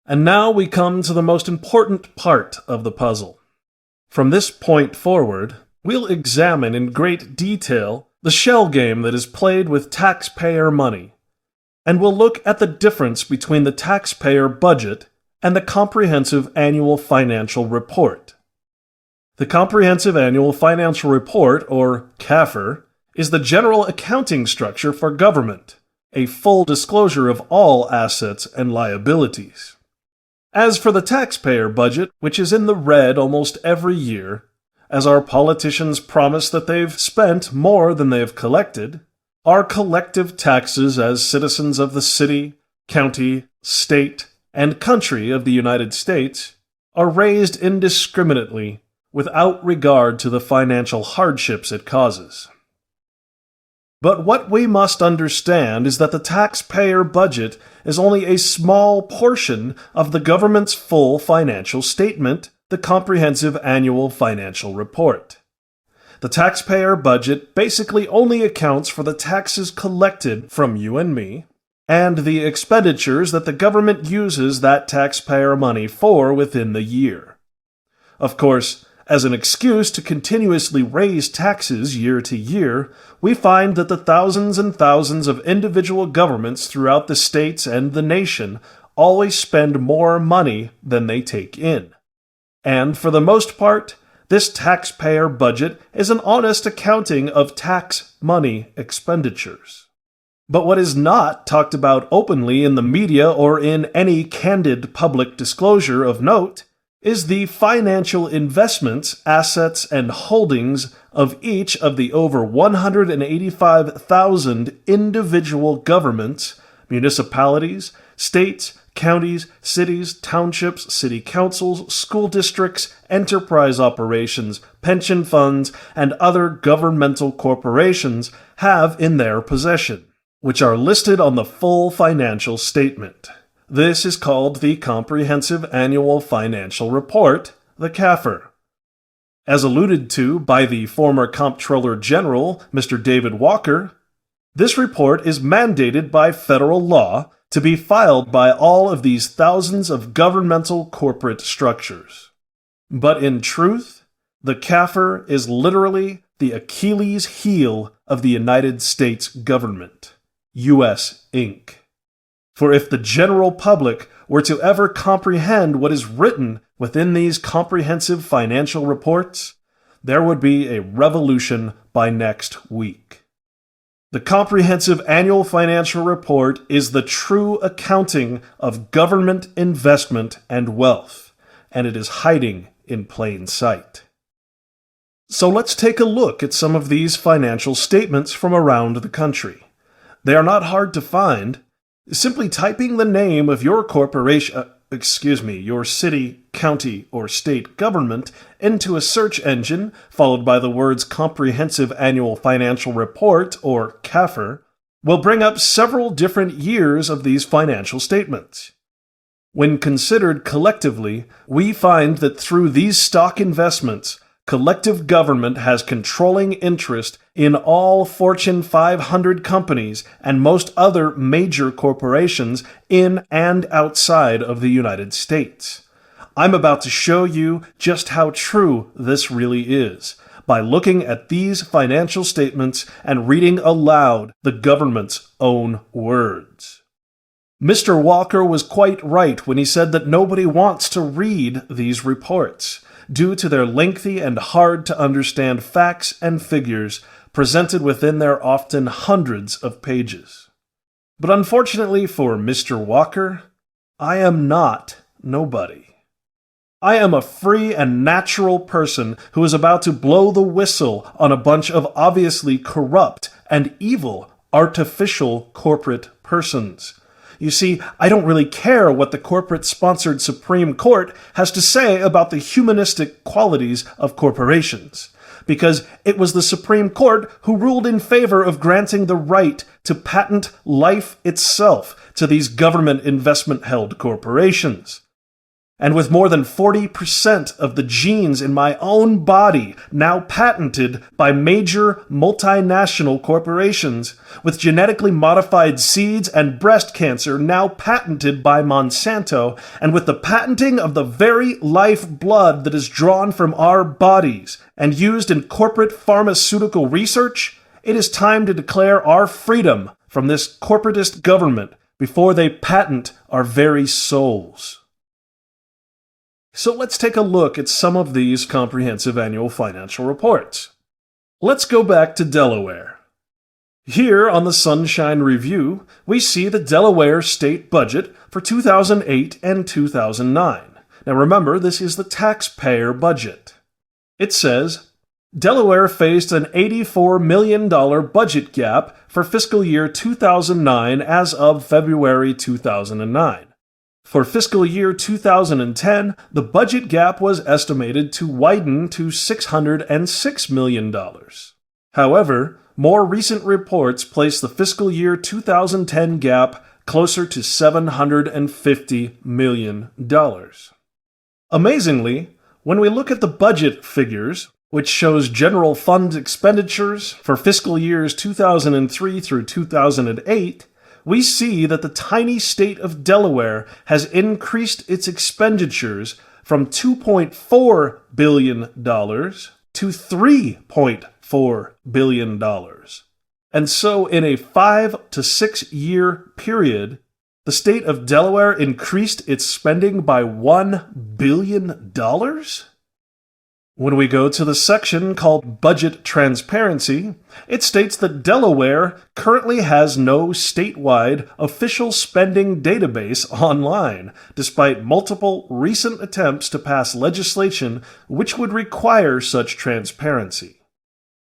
And now we come to the most important part of the puzzle. From this point forward, we'll examine in great detail the shell game that is played with taxpayer money, and we'll look at the difference between the taxpayer budget and the Comprehensive Annual Financial Report. The Comprehensive Annual Financial Report, or CAFR, is the general accounting structure for government, a full disclosure of all assets and liabilities. As for the taxpayer budget, which is in the red almost every year, as our politicians promise that they've spent more than they've collected, our collective taxes as citizens of the city, county, state, and country of the United States are raised indiscriminately without regard to the financial hardships it causes. But what we must understand is that the taxpayer budget is only a small portion of the government's full financial statement, the Comprehensive Annual Financial Report. The taxpayer budget basically only accounts for the taxes collected from you and me, and the expenditures that the government uses that taxpayer money for within the year. Of course, as an excuse to continuously raise taxes year to year, we find that the thousands and thousands of individual governments throughout the states and the nation always spend more money than they take in. And for the most part, this taxpayer budget is an honest accounting of tax money expenditures. But what is not talked about openly in the media or in any candid public disclosure of note is the financial investments, assets, and holdings of each of the over 185,000 individual governments, municipalities, states, counties, cities, townships, city councils, school districts, enterprise operations, pension funds, and other governmental corporations have in their possession, which are listed on the full financial statement. This is called the Comprehensive Annual Financial Report, the CAFR. As alluded to by the former Comptroller General, Mr. David Walker, this report is mandated by federal law to be filed by all of these thousands of governmental corporate structures. But in truth, the CAFR is literally the Achilles heel of the United States government, U.S. Inc. For if the general public were to ever comprehend what is written within these comprehensive financial reports, there would be a revolution by next week. The Comprehensive Annual Financial Report is the true accounting of government investment and wealth, and it is hiding in plain sight. So let's take a look at some of these financial statements from around the country. They are not hard to find. Simply typing the name of your your city, county, or state government into a search engine, followed by the words Comprehensive Annual Financial Report, or CAFR, will bring up several different years of these financial statements. When considered collectively, we find that through these stock investments, collective government has controlling interest in all Fortune 500 companies and most other major corporations in and outside of the United States. I'm about to show you just how true this really is by looking at these financial statements and reading aloud the government's own words. Mr. Walker was quite right when he said that nobody wants to read these reports, due to their lengthy and hard-to-understand facts and figures presented within their often hundreds of pages. But unfortunately for Mr. Walker, I am not nobody. I am a free and natural person who is about to blow the whistle on a bunch of obviously corrupt and evil artificial corporate persons. You see, I don't really care what the corporate-sponsored Supreme Court has to say about the humanistic qualities of corporations, because it was the Supreme Court who ruled in favor of granting the right to patent life itself to these government investment-held corporations. And with more than 40% of the genes in my own body now patented by major multinational corporations, with genetically modified seeds and breast cancer now patented by Monsanto, and with the patenting of the very lifeblood that is drawn from our bodies and used in corporate pharmaceutical research, it is time to declare our freedom from this corporatist government before they patent our very souls. So let's take a look at some of these comprehensive annual financial reports. Let's go back to Delaware. Here on the Sunshine Review, we see the Delaware state budget for 2008 and 2009. Now remember, this is the taxpayer budget. It says, Delaware faced an $84 million budget gap for fiscal year 2009 as of February 2009. For fiscal year 2010, the budget gap was estimated to widen to $606 million. However, more recent reports place the fiscal year 2010 gap closer to $750 million. Amazingly, when we look at the budget figures, which shows general fund expenditures for fiscal years 2003 through 2008, we see that the tiny state of Delaware has increased its expenditures from $2.4 billion to $3.4 billion. And so in a 5 to 6 year period, the state of Delaware increased its spending by $1 billion? When we go to the section called Budget Transparency, it states that Delaware currently has no statewide official spending database online, despite multiple recent attempts to pass legislation which would require such transparency.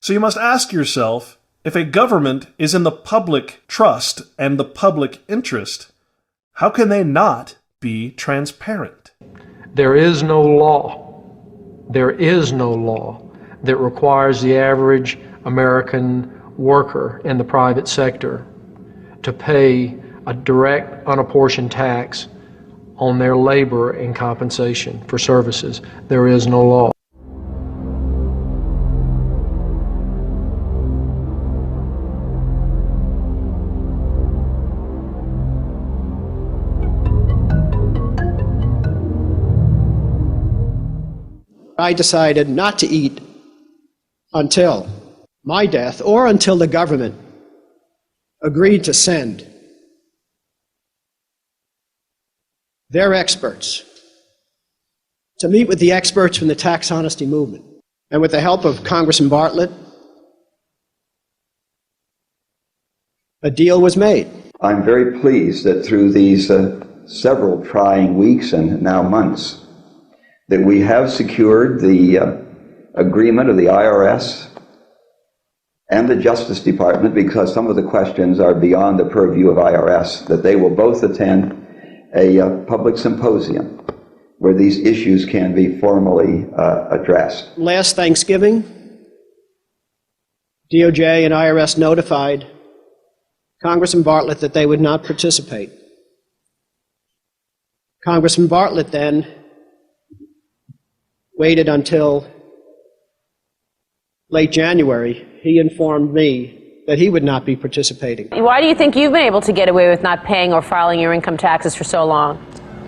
So you must ask yourself, if a government is in the public trust and the public interest, how can they not be transparent? There is no law. There is no law that requires the average American worker in the private sector to pay a direct, unapportioned tax on their labor and compensation for services. There is no law. I decided not to eat until my death or until the government agreed to send their experts to meet with the experts from the tax honesty movement. And with the help of Congressman Bartlett, a deal was made. I'm very pleased that through these several trying weeks and now months, that we have secured the agreement of the IRS and the Justice Department, because some of the questions are beyond the purview of IRS, that they will both attend a public symposium where these issues can be formally addressed. Last Thanksgiving, DOJ and IRS notified Congressman Bartlett that they would not participate. Congressman Bartlett then waited until late January. He informed me that he would not be participating. Why do you think you've been able to get away with not paying or filing your income taxes for so long?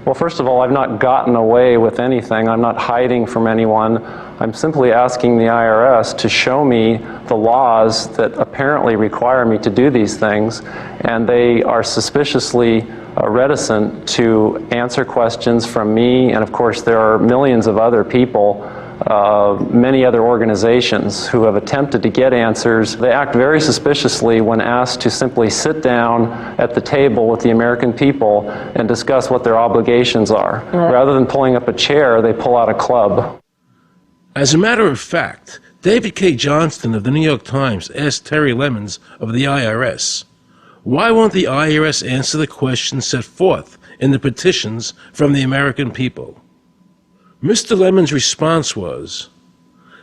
Well, first of all, I've not gotten away with anything. I'm not hiding from anyone. I'm simply asking the IRS to show me the laws that apparently require me to do these things, and they are suspiciously reticent to answer questions from me. And of course, there are millions of other people, many other organizations who have attempted to get answers. They act very suspiciously when asked to simply sit down at the table with the American people and discuss what their obligations are. Rather than pulling up a chair, they pull out a club. As a matter of fact, David K. Johnston of the New York Times asked Terry Lemons of the IRS, why won't the IRS answer the questions set forth in the petitions from the American people? Mr. Lemons' response was,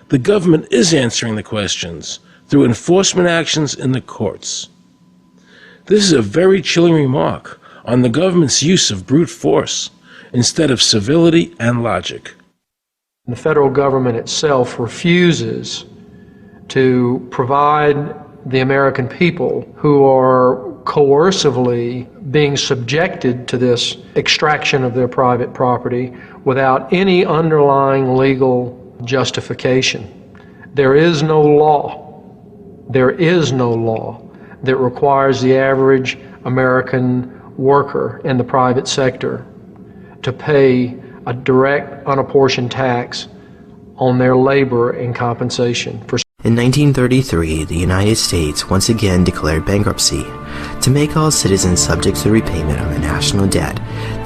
the government is answering the questions through enforcement actions in the courts. This is a very chilling remark on the government's use of brute force instead of civility and logic. The federal government itself refuses to provide the American people who are coercively being subjected to this extraction of their private property without any underlying legal justification. There is no law that requires the average American worker in the private sector to pay a direct unapportioned tax on their labor and compensation for. In 1933, the United States once again declared bankruptcy. To make all citizens subject to the repayment of a national debt,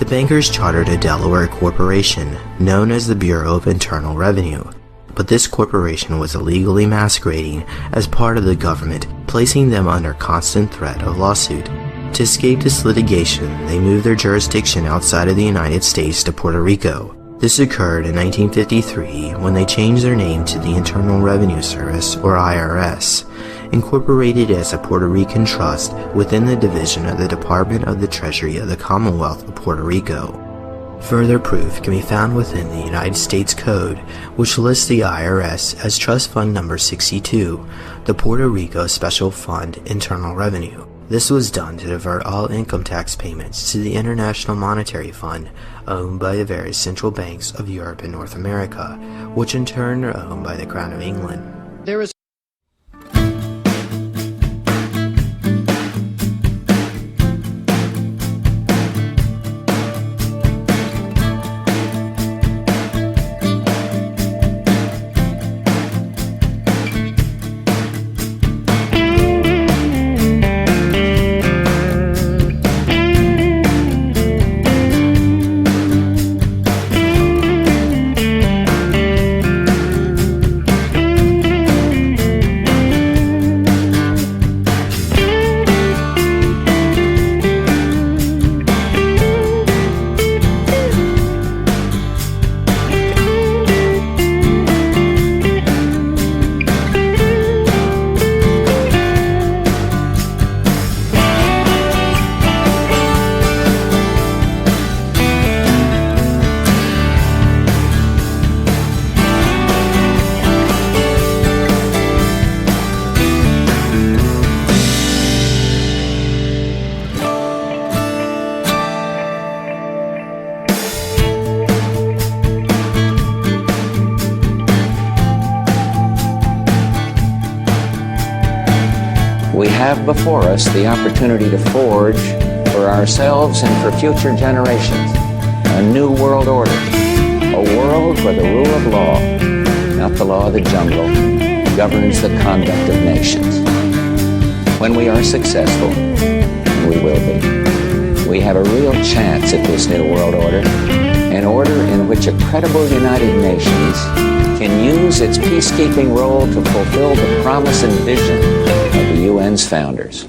the bankers chartered a Delaware corporation known as the Bureau of Internal Revenue. But this corporation was illegally masquerading as part of the government, placing them under constant threat of lawsuit. To escape this litigation, they moved their jurisdiction outside of the United States to Puerto Rico. This occurred in 1953 when they changed their name to the Internal Revenue Service, or IRS, incorporated as a Puerto Rican trust within the division of the Department of the Treasury of the Commonwealth of Puerto Rico. Further proof can be found within the United States Code, which lists the IRS as Trust Fund Number 62, the Puerto Rico Special Fund Internal Revenue. This was done to divert all income tax payments to the International Monetary Fund, owned by the various central banks of Europe and North America, which in turn are owned by the Crown of England. There is We have before us the opportunity to forge for ourselves and for future generations a new world order, a world where the rule of law, not the law of the jungle, governs the conduct of nations. When we are successful, and we will be, we have a real chance at this new world order, an order in which a credible United Nations can use its peacekeeping role to fulfill the promise and vision of the UN's founders.